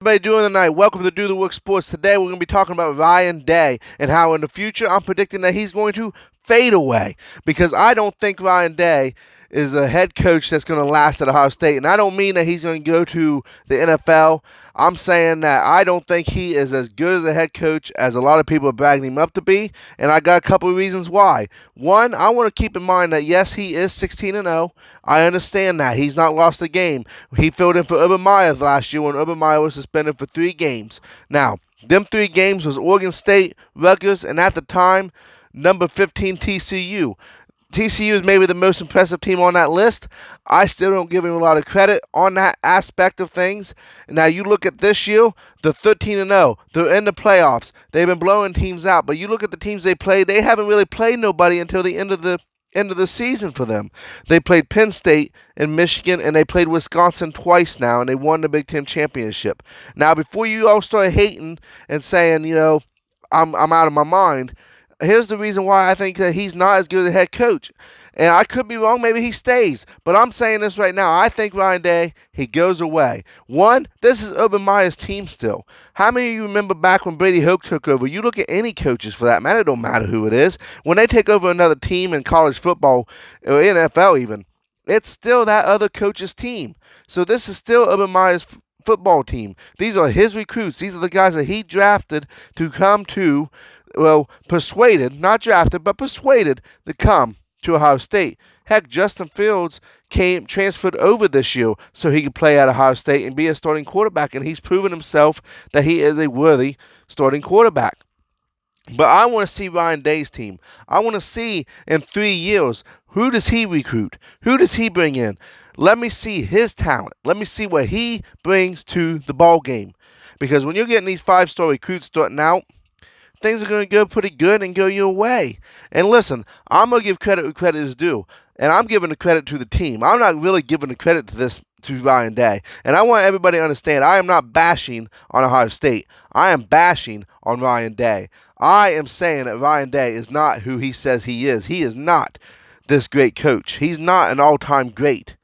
Everybody doing tonight? Welcome to Do the Work Sports. Today we're going to be talking about Ryan Day and how in the future I'm predicting that he's going to fade away because I don't think Ryan Day is a head coach that's going to last at Ohio State. And I don't mean that he's going to go to the NFL. I'm saying that I don't think he is as good as a head coach as a lot of people are bragging him up to be. And I got a couple of reasons why. One, I want to keep in mind that yes, he is 16-0. I understand that. He's not lost a game. He filled in for Urban Meyer last year when Urban Meyer was suspended for 3 games. Now, them 3 games was Oregon State, Rutgers, and at the time, number 15 TCU. TCU is maybe the most impressive team on that list. I still don't give him a lot of credit on that aspect of things. Now you look at this year, they're 13-0. They're in the playoffs. They've been blowing teams out. But you look at the teams they played, they haven't really played nobody until the end of the season for them. They played Penn State and Michigan, and they played Wisconsin twice now, and they won the Big Ten championship. Now, before you all start hating and saying, I'm out of my mind, here's the reason why I think that he's not as good as a head coach. And I could be wrong. Maybe he stays. But I'm saying this right now. I think Ryan Day, he goes away. One, this is Urban Meyer's team still. How many of you remember back when Brady Hoke took over? You look at any coaches for that matter. It don't matter who it is. When they take over another team in college football or NFL even, it's still that other coach's team. So this is still Urban Meyer's football team. These are his recruits. These are the guys that he drafted to come to, persuaded, not drafted, but persuaded to come to Ohio State. Heck, Justin Fields transferred over this year so he could play at Ohio State and be a starting quarterback, and he's proven himself that he is a worthy starting quarterback. But I want to see Ryan Day's team. I want to see in 3 years, who does he recruit? Who does he bring in? Let me see his talent. Let me see what he brings to the ball game. Because when you're getting these 5-star recruits starting out, things are going to go pretty good and go your way. And listen, I'm going to give credit where credit is due. And I'm giving the credit to the team. I'm not really giving the credit to Ryan Day. And I want everybody to understand, I am not bashing on Ohio State. I am bashing on Ryan Day. I am saying that Ryan Day is not who he says he is. He is not this great coach. He's not an all-time great.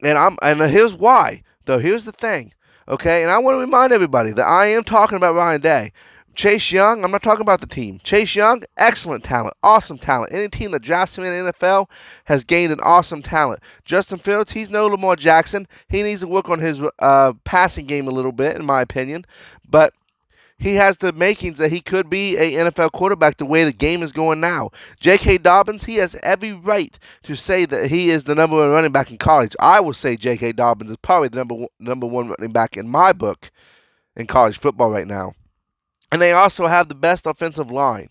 And here's why. Though here's the thing. Okay? And I want to remind everybody that I am talking about Ryan Day. Chase Young, I'm not talking about the team. Chase Young, excellent talent, awesome talent. Any team that drafts him in the NFL has gained an awesome talent. Justin Fields, he's no Lamar Jackson. He needs to work on his passing game a little bit, in my opinion. But he has the makings that he could be an NFL quarterback the way the game is going now. J.K. Dobbins, he has every right to say that he is the number 1 running back in college. I will say J.K. Dobbins is probably the number one running back in my book in college football right now. And they also have the best offensive line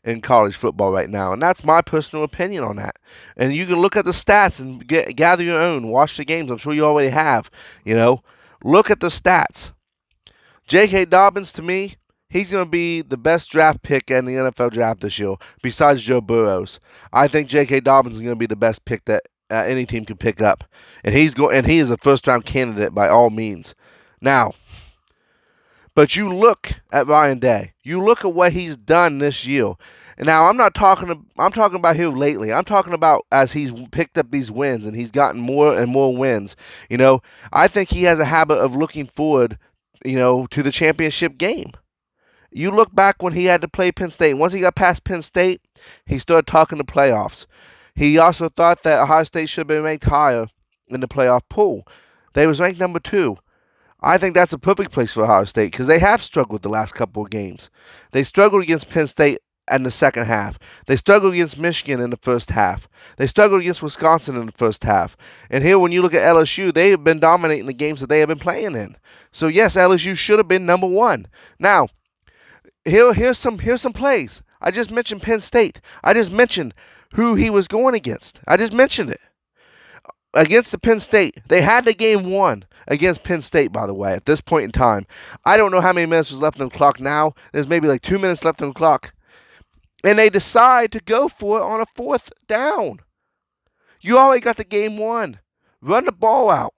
in college football right now. And that's my personal opinion on that. And you can look at the stats and gather your own. Watch the games. I'm sure you already have. Look at the stats. J.K. Dobbins, to me, he's going to be the best draft pick in the NFL draft this year, besides Joe Burrows. I think J.K. Dobbins is going to be the best pick that any team could pick up. And he is a first-round candidate by all means. Now, but you look at Ryan Day. You look at what he's done this year. And now I'm talking about here lately. I'm talking about as he's picked up these wins and he's gotten more and more wins. I think he has a habit of looking forward, to the championship game. You look back when he had to play Penn State. Once he got past Penn State, he started talking the playoffs. He also thought that Ohio State should have been ranked higher in the playoff pool. They was ranked number 2. I think that's a perfect place for Ohio State because they have struggled the last couple of games. They struggled against Penn State in the second half. They struggled against Michigan in the first half. They struggled against Wisconsin in the first half. And here, when you look at LSU, they have been dominating the games that they have been playing in. So yes, LSU should have been number 1. Now, here's some plays. I just mentioned Penn State. I just mentioned who he was going against. I just mentioned it. Against the Penn State, they had the game won against Penn State, by the way, at this point in time. I don't know how many minutes was left on the clock now. There's maybe like 2 minutes left on the clock. And they decide to go for it on a 4th down. You already got the game won. Run the ball out.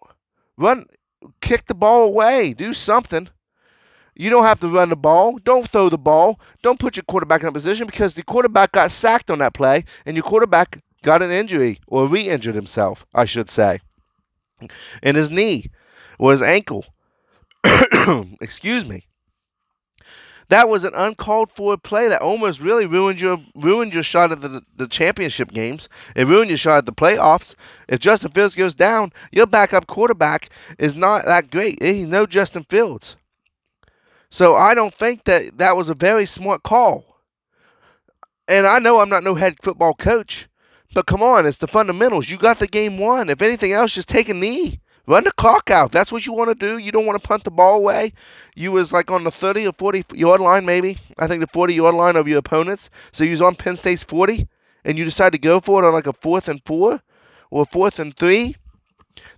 Kick the ball away. Do something. You don't have to run the ball. Don't throw the ball. Don't put your quarterback in a position because the quarterback got sacked on that play, and your quarterback got an injury, or re-injured himself, I should say, in his knee or his ankle. Excuse me. That was an uncalled for play that almost really ruined your shot at the championship games. It ruined your shot at the playoffs. If Justin Fields goes down, your backup quarterback is not that great. He's no Justin Fields. So I don't think that was a very smart call. And I know I'm not no head football coach, but come on, it's the fundamentals. You got the game won. If anything else, just take a knee. Run the clock out. If that's what you want to do. You don't want to punt the ball away. You was like on the 30 or 40-yard line, maybe. I think the 40-yard line of your opponents. So you was on Penn State's 40, and you decide to go for it on like a 4th and 4 or 4th and 3.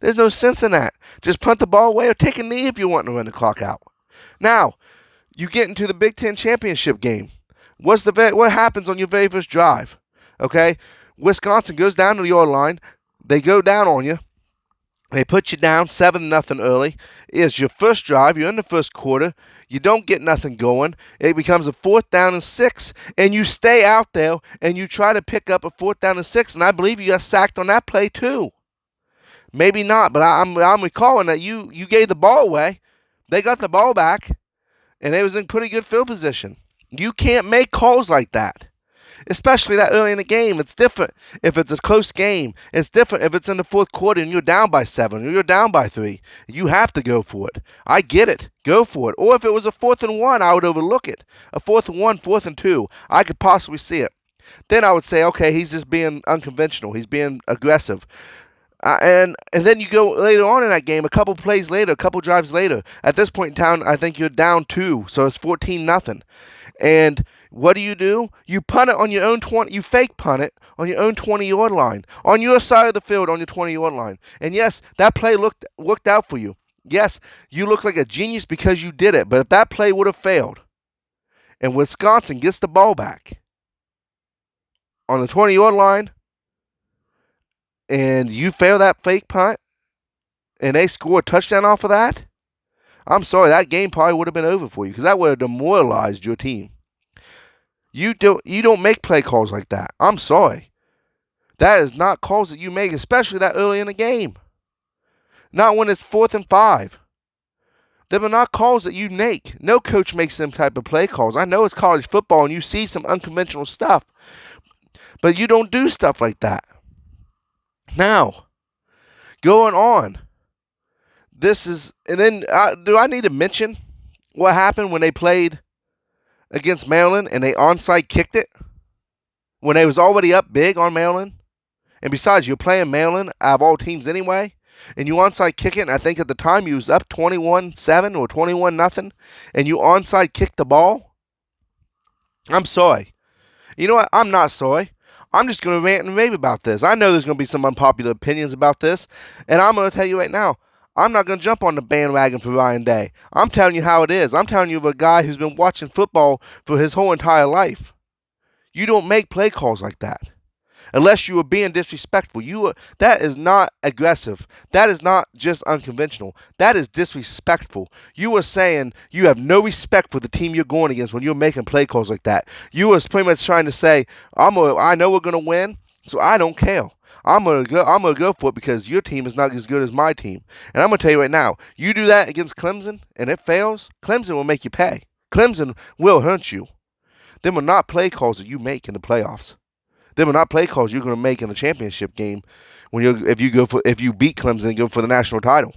There's no sense in that. Just punt the ball away or take a knee if you want to run the clock out. Now, you get into the Big Ten championship game. What happens on your very first drive? Okay, Wisconsin goes down to the yard line. They go down on you. They put you down 7-0 early. It's your first drive. You're in the first quarter. You don't get nothing going. It becomes a 4th down and 6, and you stay out there and you try to pick up a 4th down and 6. And I believe you got sacked on that play too. Maybe not, but I'm recalling that you gave the ball away. They got the ball back, and they was in pretty good field position. You can't make calls like that. Especially that early in the game. It's different if it's a close game. It's different if it's in the 4th quarter and you're down by 7 or you're down by 3. You have to go for it. I get it. Go for it. Or if it was a 4th and 1, I would overlook it. A 4th and 1, 4th and 2, I could possibly see it. Then I would say, okay, he's just being unconventional. He's being aggressive. And then you go later on in that game, a couple plays later, a couple drives later. At this point in time, I think you're down 2, so it's 14-0. And what do? You punt it on your own 20. You fake punt it on your own 20-yard line, on your side of the field, on your 20-yard line. And yes, that play worked out for you. Yes, you look like a genius because you did it. But if that play would have failed, and Wisconsin gets the ball back on the 20-yard line, and you fail that fake punt, and they score a touchdown off of that, I'm sorry, that game probably would have been over for you because that would have demoralized your team. You don't make play calls like that. I'm sorry. That is not calls that you make, especially that early in the game. Not when it's 4th and 5. Them are not calls that you make. No coach makes them type of play calls. I know it's college football and you see some unconventional stuff, but you don't do stuff like that. Now, going on. And then do I need to mention what happened when they played against Maryland and they onside kicked it? When they was already up big on Maryland? And besides, you're playing Maryland out of all teams anyway, and you onside kick it, and I think at the time you was up 21-7 or 21-0, and you onside kicked the ball? I'm sorry. You know what? I'm not sorry. I'm just going to rant and rave about this. I know there's going to be some unpopular opinions about this, and I'm going to tell you right now, I'm not going to jump on the bandwagon for Ryan Day. I'm telling you how it is. I'm telling you of a guy who's been watching football for his whole entire life. You don't make play calls like that unless you are being disrespectful. That is not aggressive. That is not just unconventional. That is disrespectful. You are saying you have no respect for the team you're going against when you're making play calls like that. You are pretty much trying to say, I know we're going to win, so I don't care. I'm gonna go for it because your team is not as good as my team. And I'm gonna tell you right now, you do that against Clemson and it fails, Clemson will make you pay. Clemson will hurt you. Them are not play calls that you make in the playoffs. Them are not play calls you're gonna make in a championship game if you beat Clemson and go for the national title.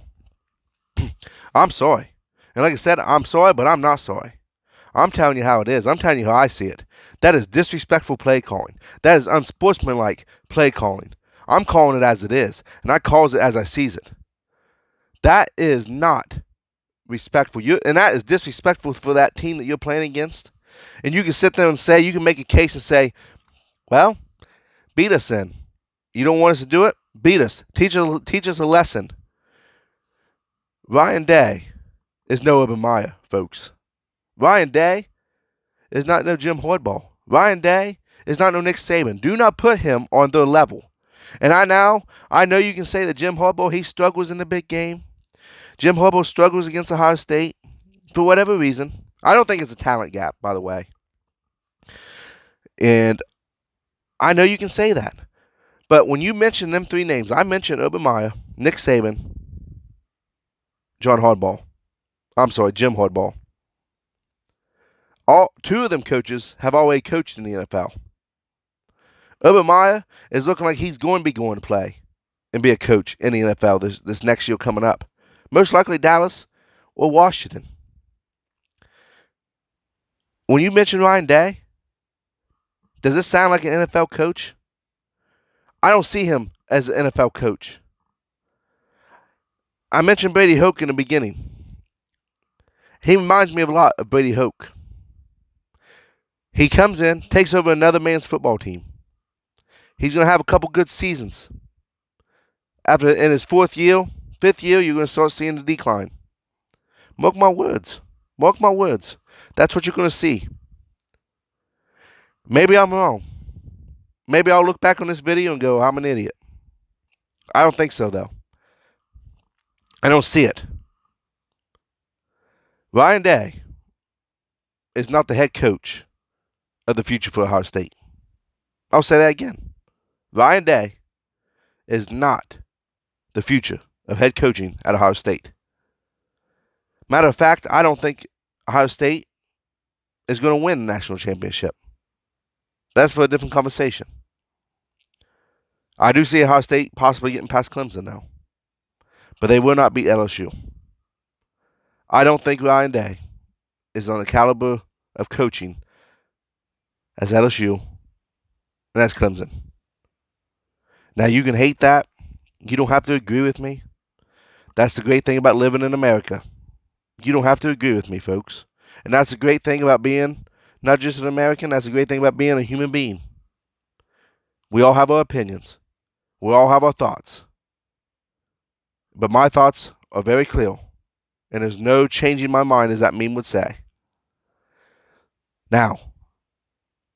I'm sorry. And like I said, I'm sorry, but I'm not sorry. I'm telling you how it is. I'm telling you how I see it. That is disrespectful play calling. That is unsportsmanlike play calling. I'm calling it as it is, and I calls it as I sees it. That is not respectful. And that is disrespectful for that team that you're playing against. And you can sit there and say, you can make a case and say, well, beat us then. You don't want us to do it? Beat us. Teach us a lesson. Ryan Day is no Urban Meyer, folks. Ryan Day is not no Jim Harbaugh. Ryan Day is not no Nick Saban. Do not put him on their level. And I know you can say that Jim Harbaugh, he struggles in the big game. Jim Harbaugh struggles against Ohio State for whatever reason. I don't think it's a talent gap, by the way. And I know you can say that. But when you mention them 3 names, I mentioned Urban Meyer, Nick Saban, John Harbaugh. Jim Harbaugh. All two of them coaches have already coached in the NFL. Urban Meyer is looking like he's going to be going to play and be a coach in the NFL this next year coming up. Most likely Dallas or Washington. When you mention Ryan Day, does this sound like an NFL coach? I don't see him as an NFL coach. I mentioned Brady Hoke in the beginning. He reminds me a lot of Brady Hoke. He comes in, takes over another man's football team. He's going to have a couple good seasons. In his fifth year, you're going to start seeing the decline. Mark my words. Mark my words. That's what you're going to see. Maybe I'm wrong. Maybe I'll look back on this video and go, I'm an idiot. I don't think so, though. I don't see it. Ryan Day is not the head coach of the future for Ohio State. I'll say that again. Ryan Day is not the future of head coaching at Ohio State. Matter of fact, I don't think Ohio State is going to win the national championship. That's for a different conversation. I do see Ohio State possibly getting past Clemson now. But they will not beat LSU. I don't think Ryan Day is on the caliber of coaching as LSU and as Clemson. Now, you can hate that. You don't have to agree with me. That's the great thing about living in America. You don't have to agree with me, folks. And that's the great thing about being not just an American, that's the great thing about being a human being. We all have our opinions. We all have our thoughts. But my thoughts are very clear. And there's no changing my mind, as that meme would say. Now,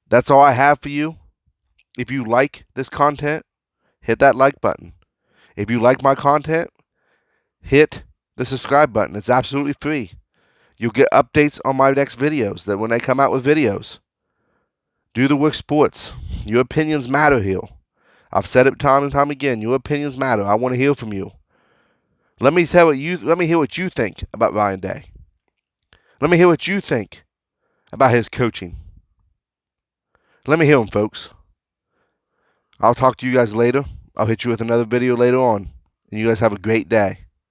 that's all I have for you. If you like this content, hit that like button. If you like my content, hit the subscribe button. It's absolutely free. You'll get updates on my next videos that when they come out with videos. Do the work sports. Your opinions matter here. I've said it time and time again. Your opinions matter. I want to hear from you. Let me hear what you think about Ryan Day. Let me hear what you think about his coaching. Let me hear them, folks. I'll talk to you guys later. I'll hit you with another video later on. And you guys have a great day.